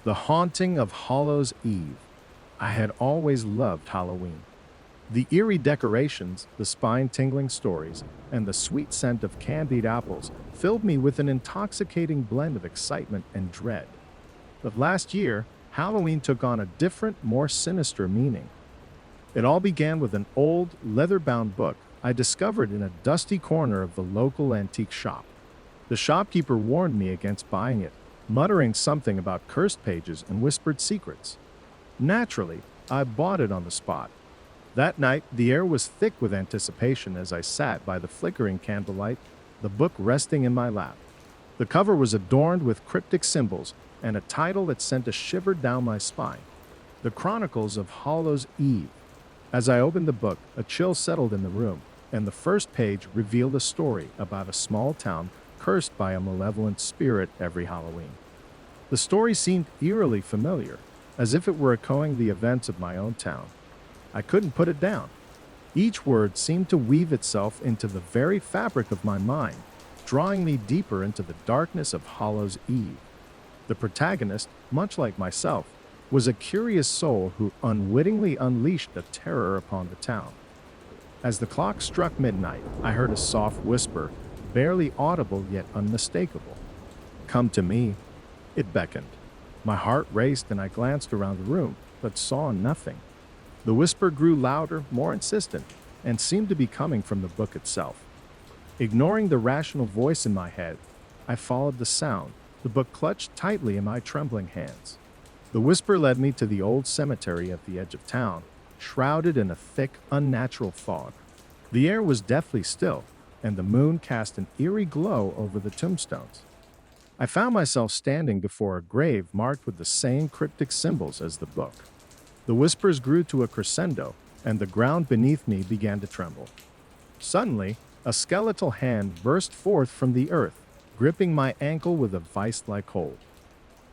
The Haunting of Hallows Eve. I had always loved Halloween. The eerie decorations, the spine-tingling stories, and the sweet scent of candied apples filled me with an intoxicating blend of excitement and dread. But last year, Halloween took on a different, more sinister meaning. It all began with an old, leather-bound book I discovered in a dusty corner of the local antique shop. The shopkeeper warned me against buying it, muttering something about cursed pages and whispered secrets. Naturally, I bought it on the spot. That night, the air was thick with anticipation as I sat by the flickering candlelight, the book resting in my lap. The cover was adorned with cryptic symbols and a title that sent a shiver down my spine: The Chronicles of Hallows Eve. As I opened the book, a chill settled in the room, and the first page revealed a story about a small town cursed by a malevolent spirit every Halloween. The story seemed eerily familiar, as if it were echoing the events of my own town. I couldn't put it down. Each word seemed to weave itself into the very fabric of my mind, drawing me deeper into the darkness of Hallows Eve. The protagonist, much like myself, was a curious soul who unwittingly unleashed a terror upon the town. As the clock struck midnight, I heard a soft whisper, barely audible yet unmistakable. "Come to me." It beckoned. My heart raced and I glanced around the room, but saw nothing. The whisper grew louder, more insistent, and seemed to be coming from the book itself. Ignoring the rational voice in my head, I followed the sound, the book clutched tightly in my trembling hands. The whisper led me to the old cemetery at the edge of town, shrouded in a thick, unnatural fog. The air was deathly still, and the moon cast an eerie glow over the tombstones. I found myself standing before a grave marked with the same cryptic symbols as the book. The whispers grew to a crescendo, and the ground beneath me began to tremble. Suddenly, a skeletal hand burst forth from the earth, gripping my ankle with a vice-like hold.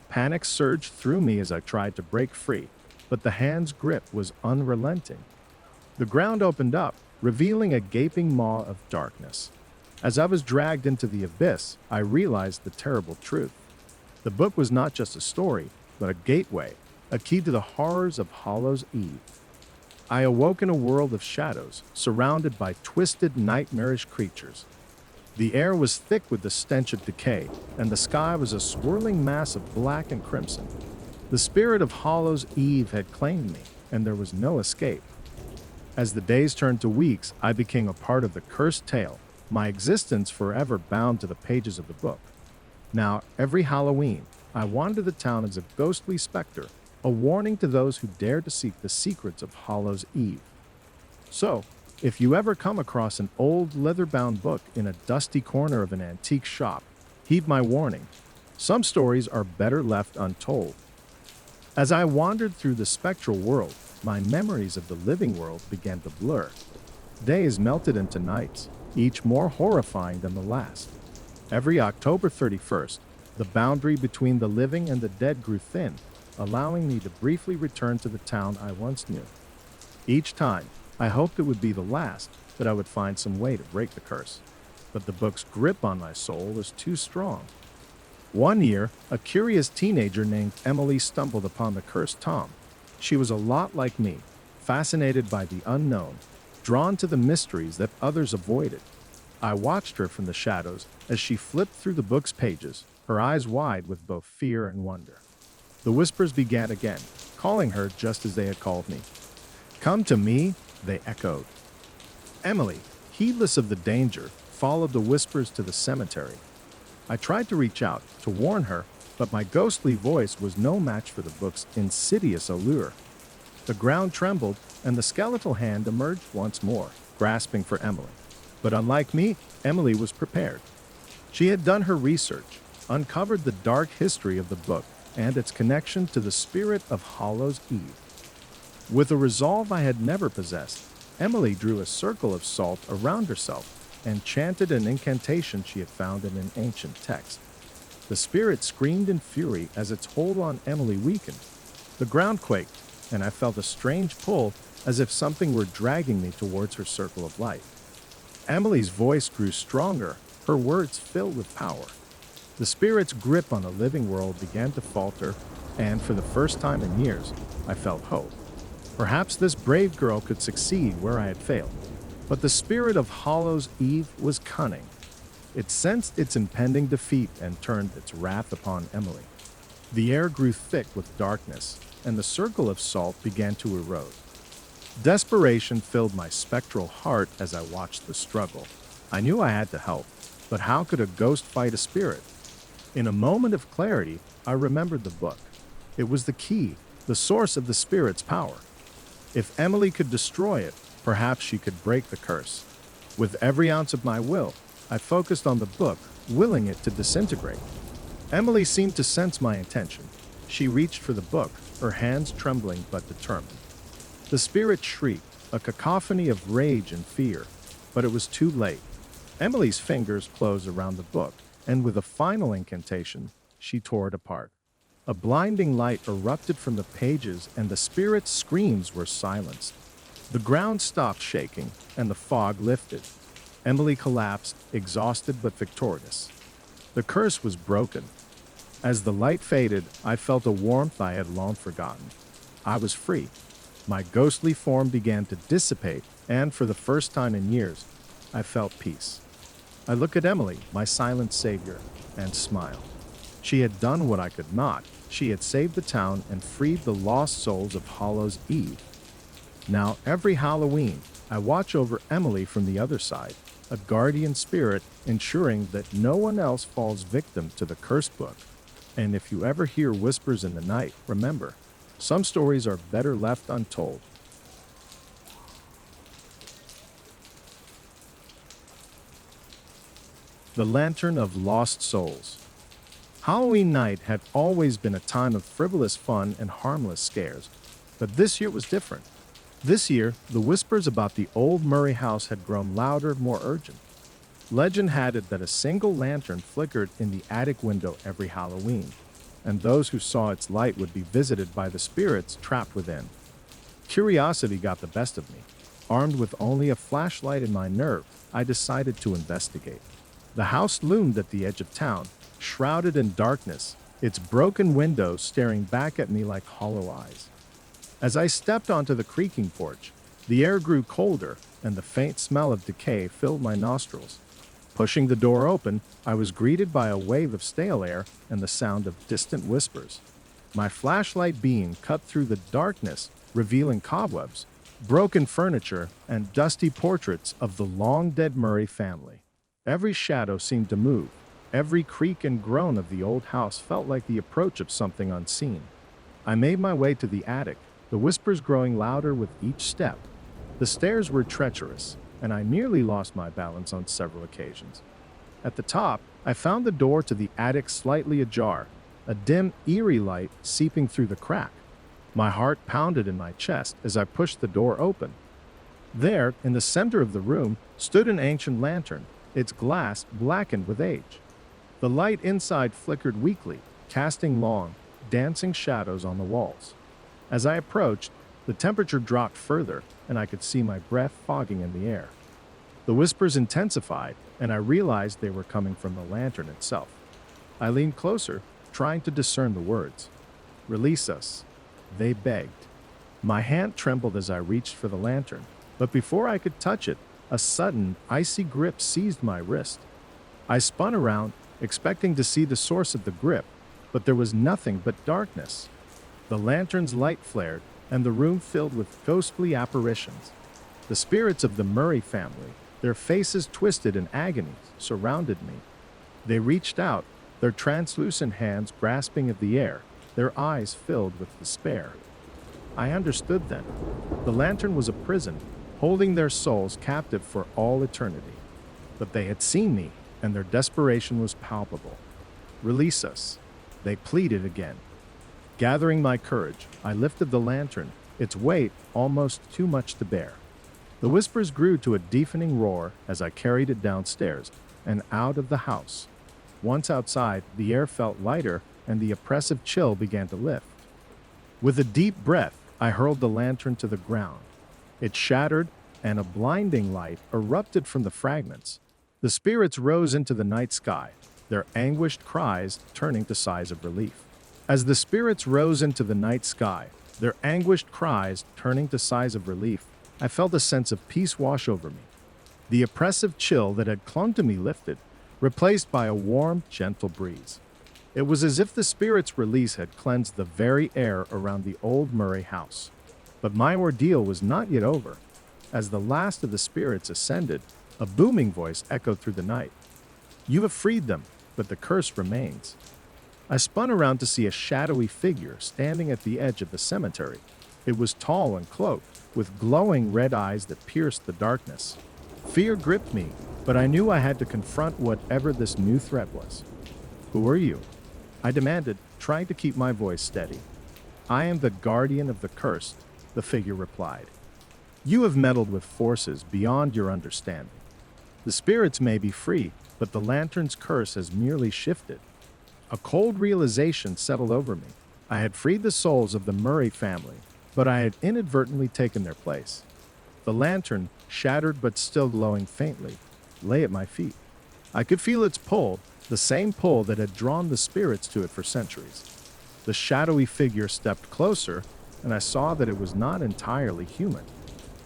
Panic surged through me as I tried to break free, but the hand's grip was unrelenting. The ground opened up, revealing a gaping maw of darkness. As I was dragged into the abyss, I realized the terrible truth. The book was not just a story, but a gateway, a key to the horrors of Hallows Eve. I awoke in a world of shadows, surrounded by twisted, nightmarish creatures. The air was thick with the stench of decay, and the sky was a swirling mass of black and crimson. The spirit of Hallows Eve had claimed me, and there was no escape. As the days turned to weeks, I became a part of the cursed tale, my existence forever bound to the pages of the book. Now, every Halloween, I wander the town as a ghostly specter, a warning to those who dare to seek the secrets of Hallows Eve. So, if you ever come across an old leather-bound book in a dusty corner of an antique shop, heed my warning. Some stories are better left untold. As I wandered through the spectral world, my memories of the living world began to blur. Days melted into nights, each more horrifying than the last. Every October 31st, the boundary between the living and the dead grew thin, allowing me to briefly return to the town I once knew. Each time, I hoped it would be the last, that I would find some way to break the curse. But the book's grip on my soul was too strong. One year, a curious teenager named Emily stumbled upon the cursed tome. She was a lot like me, fascinated by the unknown, drawn to the mysteries that others avoided. I watched her from the shadows as she flipped through the book's pages, her eyes wide with both fear and wonder. The whispers began again, calling her just as they had called me. "Come to me," they echoed. Emily, heedless of the danger, followed the whispers to the cemetery. I tried to reach out, to warn her, but my ghostly voice was no match for the book's insidious allure. The ground trembled, and the skeletal hand emerged once more, grasping for Emily. But unlike me, Emily was prepared. She had done her research, uncovered the dark history of the book and its connection to the spirit of Hallows Eve. With a resolve I had never possessed, Emily drew a circle of salt around herself and chanted an incantation she had found in an ancient text. The spirit screamed in fury as its hold on Emily weakened. The ground quaked, and I felt a strange pull as if something were dragging me towards her circle of light. Emily's voice grew stronger, her words filled with power. The spirit's grip on the living world began to falter, and for the first time in years, I felt hope. Perhaps this brave girl could succeed where I had failed. But the spirit of Hollow's Eve was cunning. It sensed its impending defeat and turned its wrath upon Emily. The air grew thick with darkness, and the circle of salt began to erode. Desperation filled my spectral heart as I watched the struggle. I knew I had to help, but how could a ghost fight a spirit? In a moment of clarity, I remembered the book. It was the key, the source of the spirit's power. If Emily could destroy it, perhaps she could break the curse. With every ounce of my will, I focused on the book, willing it to disintegrate. Emily seemed to sense my intention. She reached for the book, her hands trembling but determined. The spirit shrieked, a cacophony of rage and fear, but it was too late. Emily's fingers closed around the book, and with a final incantation, she tore it apart. A blinding light erupted from the pages, and the spirit's screams were silenced. The ground stopped shaking, and the fog lifted. Emily collapsed, exhausted but victorious. The curse was broken. As the light faded, I felt a warmth I had long forgotten. I was free. My ghostly form began to dissipate, and for the first time in years, I felt peace. I looked at Emily, my silent savior, and smiled. She had done what I could not. She had saved the town and freed the lost souls of Hollow's Eve. Now, every Halloween, I watch over Emily from the other side, a guardian spirit ensuring that no one else falls victim to the curse book. And if you ever hear whispers in the night, remember, some stories are better left untold. The Lantern of Lost Souls. Halloween night had always been a time of frivolous fun and harmless scares, but this year was different. This year, the whispers about the old Murray house had grown louder, more urgent. Legend had it that a single lantern flickered in the attic window every Halloween, and those who saw its light would be visited by the spirits trapped within. Curiosity got the best of me. Armed with only a flashlight in my nerve, I decided to investigate. The house loomed at the edge of town, shrouded in darkness, its broken windows staring back at me like hollow eyes. As I stepped onto the creaking porch, the air grew colder, and the faint smell of decay filled my nostrils. Pushing the door open, I was greeted by a wave of stale air and the sound of distant whispers. My flashlight beam cut through the darkness, revealing cobwebs, broken furniture, and dusty portraits of the long-dead Murray family. Every shadow seemed to move. Every creak and groan of the old house felt like the approach of something unseen. I made my way to the attic, the whispers growing louder with each step. The stairs were treacherous, and I nearly lost my balance on several occasions. At the top, I found the door to the attic slightly ajar, a dim, eerie light seeping through the crack. My heart pounded in my chest as I pushed the door open. There, in the center of the room, stood an ancient lantern, its glass blackened with age. The light inside flickered weakly, casting long, dancing shadows on the walls. As I approached, the temperature dropped further, and I could see my breath fogging in the air. The whispers intensified, and I realized they were coming from the lantern itself. I leaned closer, trying to discern the words. "Release us," they begged. My hand trembled as I reached for the lantern, but before I could touch it, a sudden, icy grip seized my wrist. I spun around, expecting to see the source of the grip, but there was nothing but darkness. The lantern's light flared, and the room filled with ghostly apparitions. The spirits of the Murray family, their faces twisted in agony, surrounded me. They reached out, their translucent hands grasping at the air, their eyes filled with despair. I understood then. The lantern was a prison, holding their souls captive for all eternity. But they had seen me, and their desperation was palpable. "Release us," they pleaded again. Gathering my courage, I lifted the lantern, its weight almost too much to bear. The whispers grew to a deafening roar as I carried it downstairs and out of the house. Once outside, the air felt lighter and the oppressive chill began to lift. With a deep breath, I hurled the lantern to the ground. It shattered, and a blinding light erupted from the fragments. The spirits rose into the night sky, their anguished cries turning to sighs of relief. As the spirits rose into the night sky, their anguished cries turning to sighs of relief, I felt a sense of peace wash over me. The oppressive chill that had clung to me lifted, replaced by a warm, gentle breeze. It was as if the spirit's release had cleansed the very air around the old Murray house. But my ordeal was not yet over. As the last of the spirits ascended, a booming voice echoed through the night. "You have freed them, but the curse remains." I spun around to see a shadowy figure standing at the edge of the cemetery. It was tall and cloaked, with glowing red eyes that pierced the darkness. Fear gripped me, but I knew I had to confront whatever this new threat was. "Who are you?" I demanded, trying to keep my voice steady. "I am the guardian of the cursed," the figure replied. "You have meddled with forces beyond your understanding. The spirits may be free, but the lantern's curse has merely shifted." A cold realization settled over me. I had freed the souls of the Murray family, but I had inadvertently taken their place. The lantern, shattered but still glowing faintly, lay at my feet. I could feel its pull, the same pull that had drawn the spirits to it for centuries. The shadowy figure stepped closer, and I saw that it was not entirely human.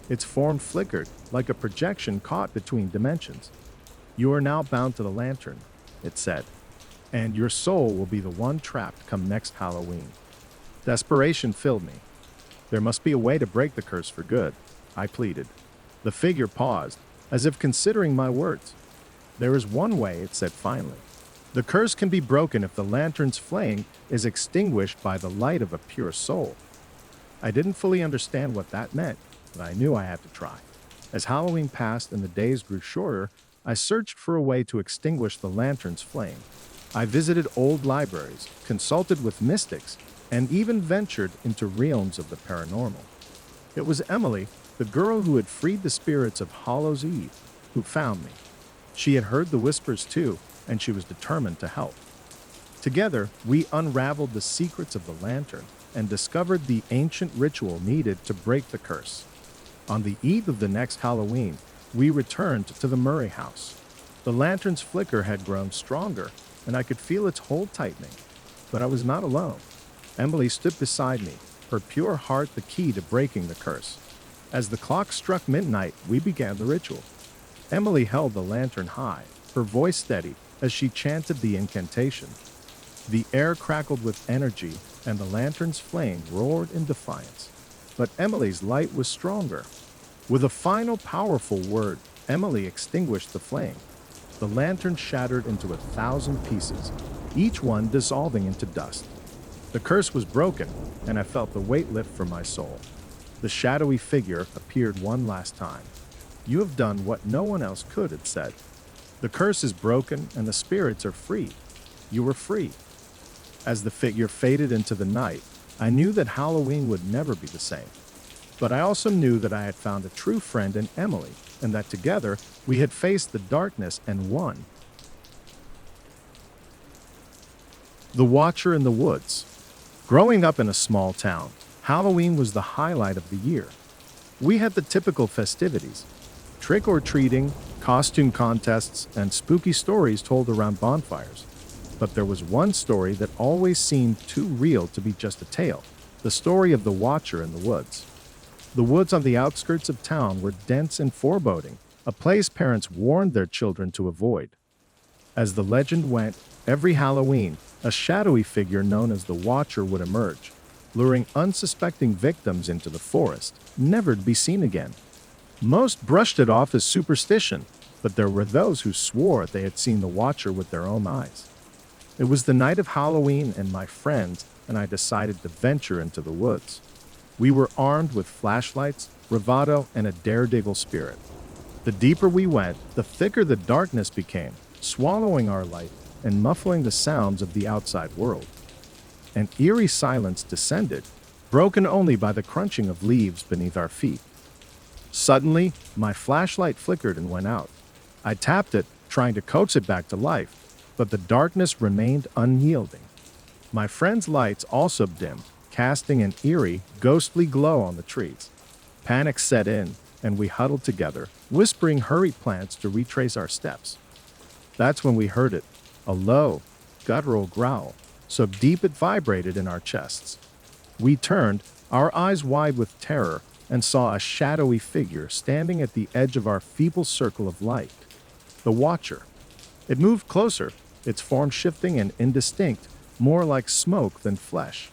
Its form flickered, like a projection caught between dimensions. "You are now bound to the lantern," it said, "and your soul will be the one trapped come next Halloween." Desperation filled me. There must be a way to break the curse for good, I pleaded. The figure paused, as if considering my words. "There is one way," it said finally. "The curse can be broken if the lantern's flame is extinguished by the light of a pure soul." I didn't fully understand what that meant, but I knew I had to try. As Halloween passed and the days grew shorter, I searched for a way to extinguish the lantern's flame. I visited old libraries, consulted with mystics, and even ventured into realms of the paranormal. It was Emily, the girl who had freed the spirits of Hallows' Eve, who found me. She had heard the whispers too, and she was determined to help. Together, we unraveled the secrets of the lantern and discovered the ancient ritual needed to break the curse. On the eve of the next Halloween, we returned to the Murray house. The lantern's flicker had grown stronger, and I could feel its hold tightening. But I was not alone. Emily stood beside me, her pure heart the key to breaking the curse. As the clock struck midnight, we began the ritual. Emily held the lantern high, her voice steady as she chanted the incantation. The air crackled with energy, and the lantern's flame roared in defiance. But Emily's light was stronger. With a final powerful word, Emily extinguished the flame. The lantern shattered into 1,000 pieces, each one dissolving into dust. The curse was broken, and I felt the weight lift from my soul. The shadowy figure appeared one last time. "You have done what no one else could," it said. "The curse is broken, and the spirits are free. You were free." As the figure faded into the night, I knew that Halloween would never be the same. But I also knew that I had found a true friend in Emily, and that together we had faced the darkness and won. The Watcher in the Woods. Growing up in a small town, Halloween was the highlight of the year. We had the typical festivities: trick-or-treating, costume contests, and spooky stories told around bonfires. But there was one story that always seemed too real to be just a tale: the story of the Watcher in the Woods. The woods on the outskirts of town were dense and foreboding, a place parents warned their children to avoid. As the legend went, every Halloween, a shadowy figure known as the Watcher would emerge, luring unsuspecting victims into the forest, never to be seen again. Most brushed it off as superstition, but there were those who swore they had seen the Watcher with their own eyes. It was the night of Halloween, and my friends and I decided to venture into the woods. We were armed with flashlights, bravado, and a daredevil spirit. The deeper we went, the thicker the darkness became, swallowing our light and muffling the sounds of the outside world. An eerie silence descended, broken only by the crunching of leaves beneath our feet. Suddenly, my flashlight flickered and went out. I tapped it, trying to coax it back to life, but the darkness remained unyielding. My friends' lights also dimmed, casting an eerie, ghostly glow on the trees. Panic set in, and we huddled together, whispering hurried plans to retrace our steps. That's when we heard it, a low, guttural growl. so deep it vibrated in our chests. We turned, our eyes wide with terror, and saw a shadowy figure standing at the edge of our feeble circle of light. The Watcher. It moved closer, its form shifting and indistinct, more like smoke than flesh.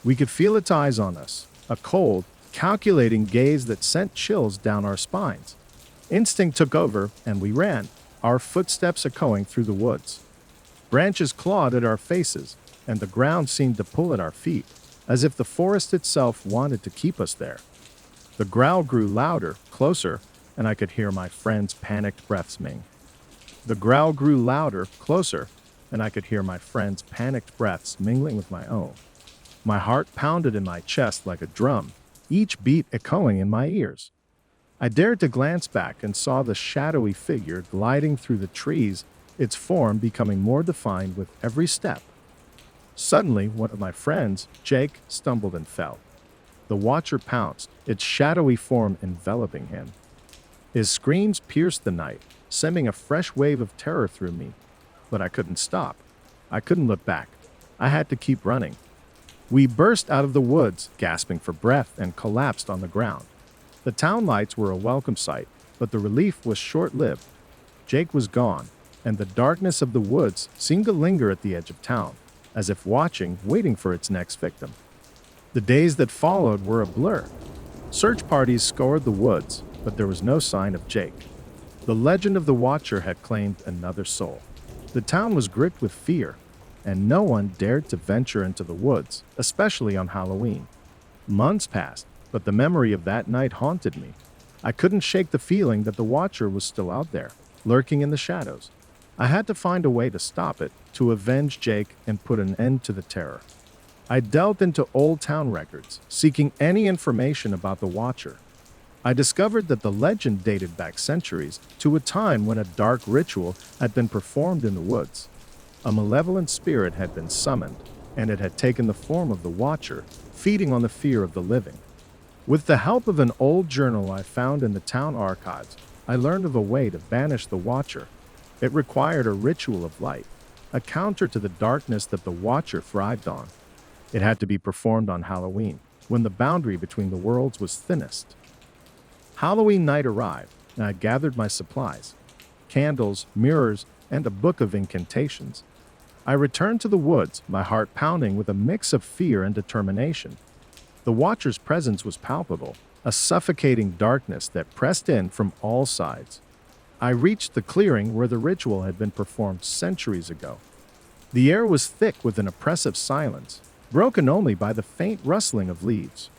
We could feel its eyes on us, a cold, calculating gaze that sent chills down our spines. Instinct took over, and we ran, our footsteps echoing through the woods. Branches clawed at our faces, and the ground seemed to pull at our feet, as if the forest itself wanted to keep us there. The growl grew louder, closer, and I could hear my friend's panicked breaths ming. The growl grew louder, closer, and I could hear my friend's panicked breaths mingling with my own. My heart pounded in my chest like a drum, each beat echoing in my ears. I dared to glance back and saw the shadowy figure gliding through the trees, its form becoming more defined with every step. Suddenly, one of my friends, Jake, stumbled and fell. The Watcher pounced, its shadowy form enveloping him. His screams pierced the night, sending a fresh wave of terror through me. But I couldn't stop. I couldn't look back. I had to keep running. We burst out of the woods, gasping for breath, and collapsed on the ground. The town lights were a welcome sight, but the relief was short-lived. Jake was gone, and the darkness of the woods seemed to linger at the edge of town, as if watching, waiting for its next victim. The days that followed were a blur. Search parties scoured the woods, but there was no sign of Jake. The legend of the Watcher had claimed another soul. The town was gripped with fear, and no one dared to venture into the woods, especially on Halloween. Months passed, but the memory of that night haunted me. I couldn't shake the feeling that the Watcher was still out there, lurking in the shadows. I had to find a way to stop it, to avenge Jake and put an end to the terror. I delved into old town records, seeking any information about the Watcher. I discovered that the legend dated back centuries to a time when a dark ritual had been performed in the woods. A malevolent spirit had been summoned, and it had taken the form of the Watcher, feeding on the fear of the living. With the help of an old journal I found in the town archives, I learned of a way to banish the Watcher. It required a ritual of light, a counter to the darkness that the Watcher thrived on. It had to be performed on Halloween, when the boundary between the worlds was thinnest. Halloween night arrived, and I gathered my supplies: candles, mirrors, and a book of incantations. I returned to the woods, my heart pounding with a mix of fear and determination. The Watcher's presence was palpable, a suffocating darkness that pressed in from all sides. I reached the clearing where the ritual had been performed centuries ago. The air was thick with an oppressive silence, broken only by the faint rustling of leaves.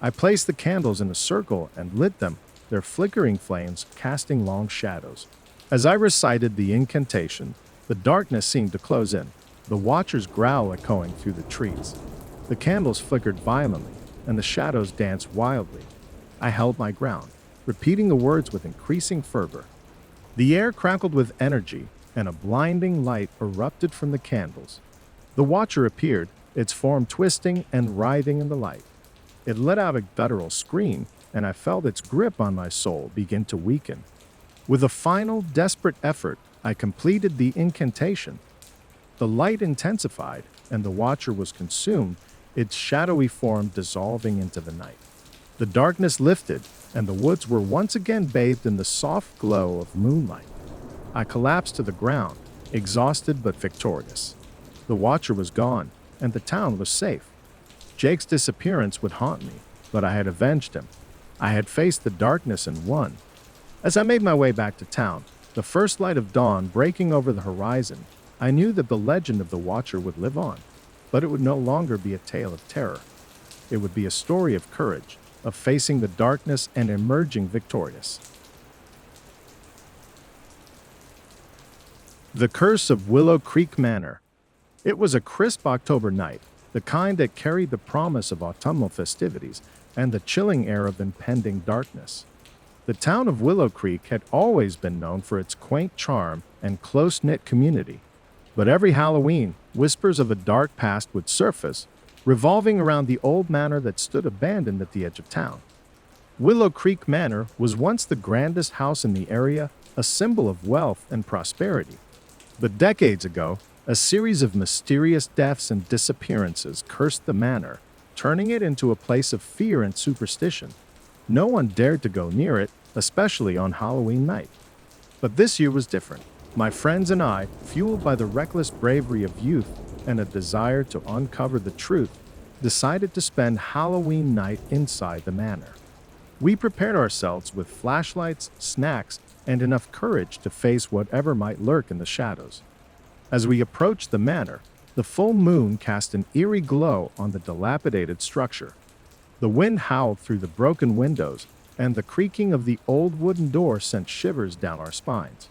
I placed the candles in a circle and lit them, their flickering flames casting long shadows. As I recited the incantation, the darkness seemed to close in, the Watcher's growl echoing through the trees. The candles flickered violently, and the shadows danced wildly. I held my ground, repeating the words with increasing fervor. The air crackled with energy, and a blinding light erupted from the candles. The Watcher appeared, its form twisting and writhing in the light. It let out a guttural scream, and I felt its grip on my soul begin to weaken. With a final, desperate effort, I completed the incantation. The light intensified, and the Watcher was consumed, its shadowy form dissolving into the night. The darkness lifted, and the woods were once again bathed in the soft glow of moonlight. I collapsed to the ground, exhausted but victorious. The Watcher was gone, and the town was safe. Jake's disappearance would haunt me, but I had avenged him. I had faced the darkness and won. As I made my way back to town, the first light of dawn breaking over the horizon, I knew that the legend of the Watcher would live on, but it would no longer be a tale of terror. It would be a story of courage, of facing the darkness and emerging victorious. The Curse of Willow Creek Manor. It was a crisp October night, the kind that carried the promise of autumnal festivities and the chilling air of impending darkness. The town of Willow Creek had always been known for its quaint charm and close-knit community. But every Halloween, whispers of a dark past would surface, revolving around the old manor that stood abandoned at the edge of town. Willow Creek Manor was once the grandest house in the area, a symbol of wealth and prosperity. But decades ago, A series of mysterious deaths and disappearances cursed the manor, turning it into a place of fear and superstition. No one dared to go near it, especially on Halloween night. But this year was different. My friends and I, fueled by the reckless bravery of youth and a desire to uncover the truth, decided to spend Halloween night inside the manor. We prepared ourselves with flashlights, snacks, and enough courage to face whatever might lurk in the shadows. As we approached the manor, the full moon cast an eerie glow on the dilapidated structure. The wind howled through the broken windows, and the creaking of the old wooden door sent shivers down our spines.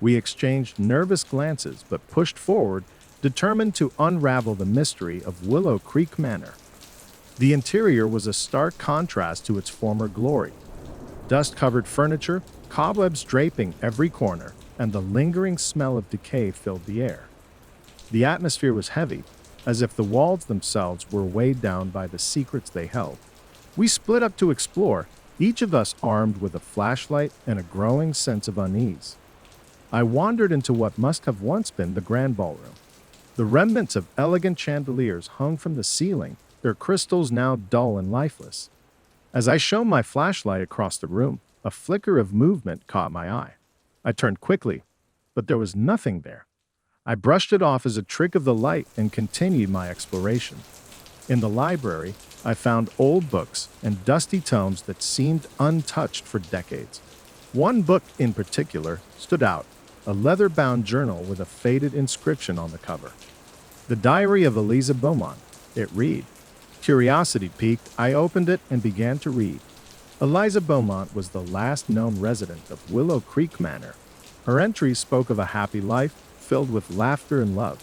We exchanged nervous glances but pushed forward, determined to unravel the mystery of Willow Creek Manor. The interior was a stark contrast to its former glory. Dust-covered furniture, cobwebs draping every corner, and the lingering smell of decay filled the air. The atmosphere was heavy, as if the walls themselves were weighed down by the secrets they held. We split up to explore, each of us armed with a flashlight and a growing sense of unease. I wandered into what must have once been the grand ballroom. The remnants of elegant chandeliers hung from the ceiling, their crystals now dull and lifeless. As I shone my flashlight across the room, a flicker of movement caught my eye. I turned quickly, but there was nothing there. I brushed it off as a trick of the light and continued my exploration. In the library, I found old books and dusty tomes that seemed untouched for decades. One book in particular stood out, a leather-bound journal with a faded inscription on the cover. The Diary of Eliza Beaumont, it read. Curiosity piqued, I opened it and began to read. Eliza Beaumont was the last known resident of Willow Creek Manor. Her entries spoke of a happy life filled with laughter and love.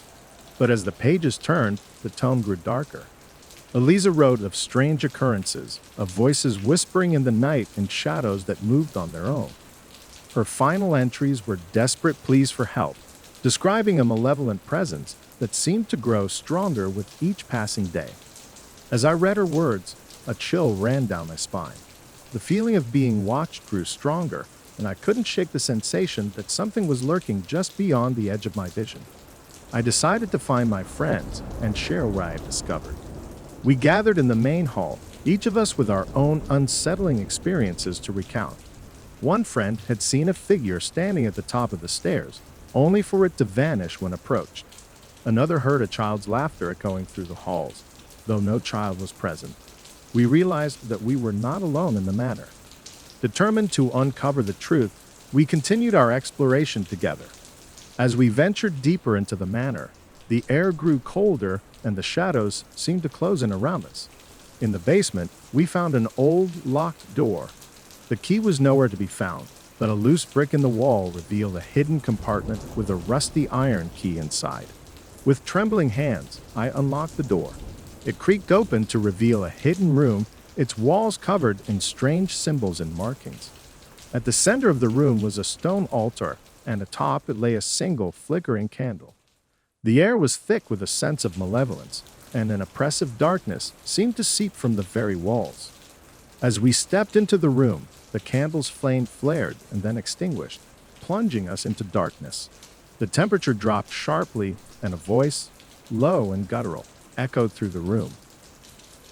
But as the pages turned, the tone grew darker. Eliza wrote of strange occurrences, of voices whispering in the night and shadows that moved on their own. Her final entries were desperate pleas for help, describing a malevolent presence that seemed to grow stronger with each passing day. As I read her words, a chill ran down my spine. The feeling of being watched grew stronger, and I couldn't shake the sensation that something was lurking just beyond the edge of my vision. I decided to find my friends and share what I had discovered. We gathered in the main hall, each of us with our own unsettling experiences to recount. One friend had seen a figure standing at the top of the stairs, only for it to vanish when approached. Another heard a child's laughter echoing through the halls, though no child was present. We realized that we were not alone in the manor. Determined to uncover the truth, we continued our exploration together. As we ventured deeper into the manor, the air grew colder and the shadows seemed to close in around us. In the basement, we found an old, locked door. The key was nowhere to be found, but a loose brick in the wall revealed a hidden compartment with a rusty iron key inside. With trembling hands, I unlocked the door. It creaked open to reveal a hidden room, its walls covered in strange symbols and markings. At the center of the room was a stone altar, and atop it lay a single flickering candle. The air was thick with a sense of malevolence, and an oppressive darkness seemed to seep from the very walls. As we stepped into the room, the candle's flame flared and then extinguished, plunging us into darkness. The temperature dropped sharply, and a voice, low and guttural, echoed through the room.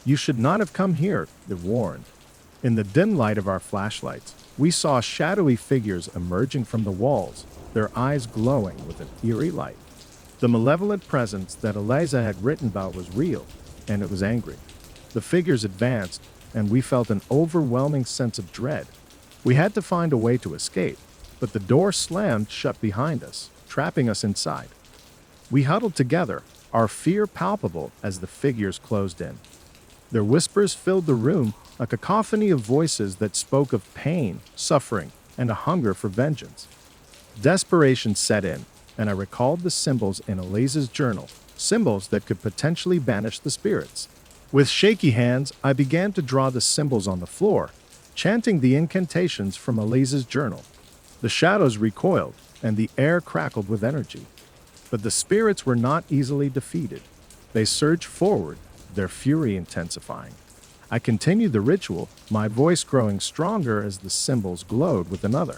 "You should not have come here," it warned. In the dim light of our flashlights, we saw shadowy figures emerging from the walls, their eyes glowing with an eerie light. The malevolent presence that Eliza had written about was real, and it was angry. The figures advanced, and we felt an overwhelming sense of dread. We had to find a way to escape, but the door slammed shut behind us, trapping us inside. We huddled together, our fear palpable as the figures closed in. Their whispers filled the room, a cacophony of voices that spoke of pain, suffering, and a hunger for vengeance. Desperation set in, and I recalled the symbols in Eliza's journal, symbols that could potentially banish the spirits. With shaky hands, I began to draw the symbols on the floor, chanting the incantations from Eliza's journal. The shadows recoiled, and the air crackled with energy. But the spirits were not easily defeated. They surged forward, their fury intensifying. I continued the ritual, my voice growing stronger as the symbols glowed with another.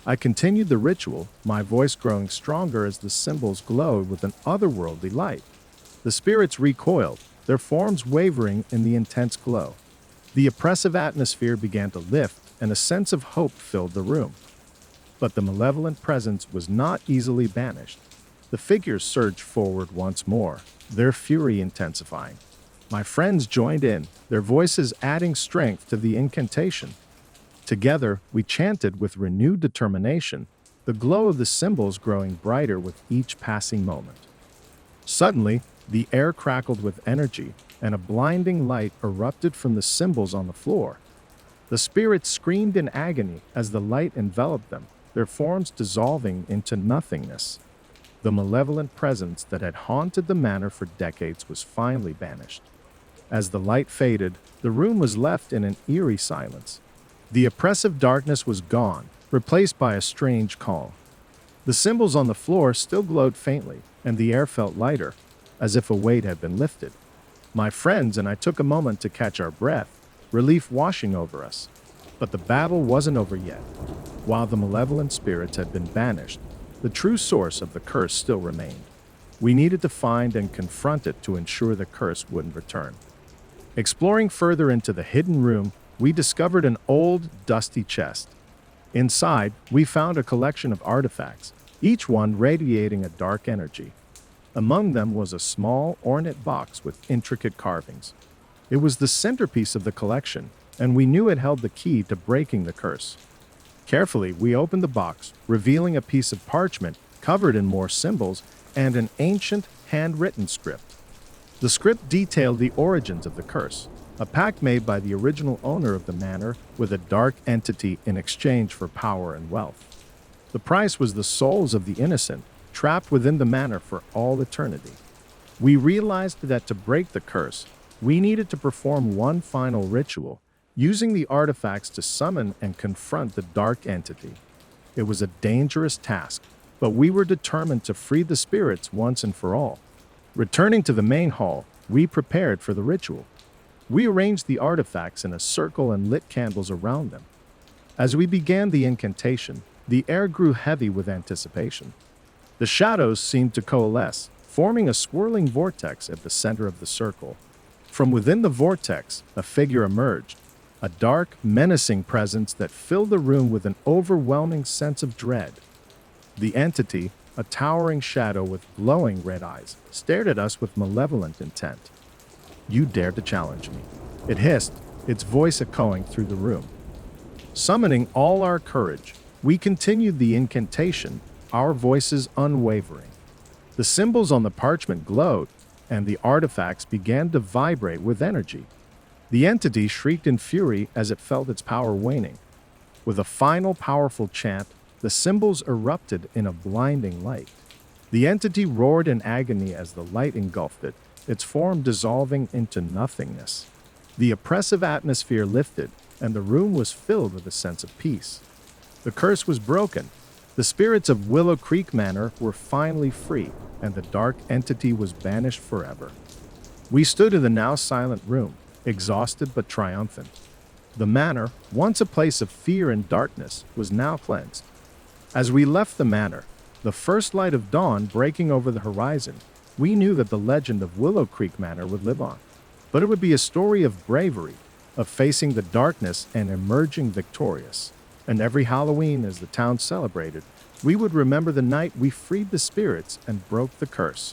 I continued the ritual, my voice growing stronger as the symbols glowed with an otherworldly light. The spirits recoiled, their forms wavering in the intense glow. The oppressive atmosphere began to lift, and a sense of hope filled the room. But the malevolent presence was not easily banished. The figures surged forward once more, their fury intensifying. My friends joined in, their voices adding strength to the incantation. Together, we chanted with renewed determination, the glow of the symbols growing brighter with each passing moment. Suddenly, the air crackled with energy, and a blinding light erupted from the symbols on the floor. The spirits screamed in agony as the light enveloped them, their forms dissolving into nothingness. The malevolent presence that had haunted the manor for decades was finally banished. As the light faded, the room was left in an eerie silence. The oppressive darkness was gone, replaced by a strange calm. The symbols on the floor still glowed faintly, and the air felt lighter, as if a weight had been lifted. My friends and I took a moment to catch our breath, relief washing over us. But the battle wasn't over yet. While the malevolent spirits had been banished, the true source of the curse still remained. We needed to find and confront it to ensure the curse wouldn't return. Exploring further into the hidden room, we discovered an old, dusty chest. Inside, we found a collection of artifacts, each one radiating a dark energy. Among them was a small, ornate box with intricate carvings. It was the centerpiece of the collection, and we knew it held the key to breaking the curse. Carefully, we opened the box, revealing a piece of parchment covered in more symbols and an ancient, handwritten script. The script detailed the origins of the curse, a pact made by the original owner of the manor with a dark entity in exchange for power and wealth. The price was the souls of the innocent, trapped within the manor for all eternity. We realized that to break the curse, we needed to perform one final ritual, using the artifacts to summon and confront the dark entity. It was a dangerous task, but we were determined to free the spirits once and for all. Returning to the main hall, we prepared for the ritual. We arranged the artifacts in a circle and lit candles around them. As we began the incantation, the air grew heavy with anticipation. The shadows seemed to coalesce, forming a swirling vortex at the center of the circle. From within the vortex, a figure emerged, a dark, menacing presence that filled the room with an overwhelming sense of dread. The entity, a towering shadow with glowing red eyes, stared at us with malevolent intent. "You dared to challenge me," it hissed, its voice echoing through the room. Summoning all our courage, we continued the incantation, our voices unwavering. The symbols on the parchment glowed, and the artifacts began to vibrate with energy. The entity shrieked in fury as it felt its power waning. With a final powerful chant, the symbols erupted in a blinding light. The entity roared in agony as the light engulfed it, its form dissolving into nothingness. The oppressive atmosphere lifted, and the room was filled with a sense of peace. The curse was broken. The spirits of Willow Creek Manor were finally free, and the dark entity was banished forever. We stood in the now silent room, exhausted but triumphant. The manor, once a place of fear and darkness, was now cleansed. As we left the manor, the first light of dawn breaking over the horizon, we knew that the legend of Willow Creek Manor would live on. But it would be a story of bravery, of facing the darkness and emerging victorious. And every Halloween, as the town celebrated, we would remember the night we freed the spirits and broke the curse.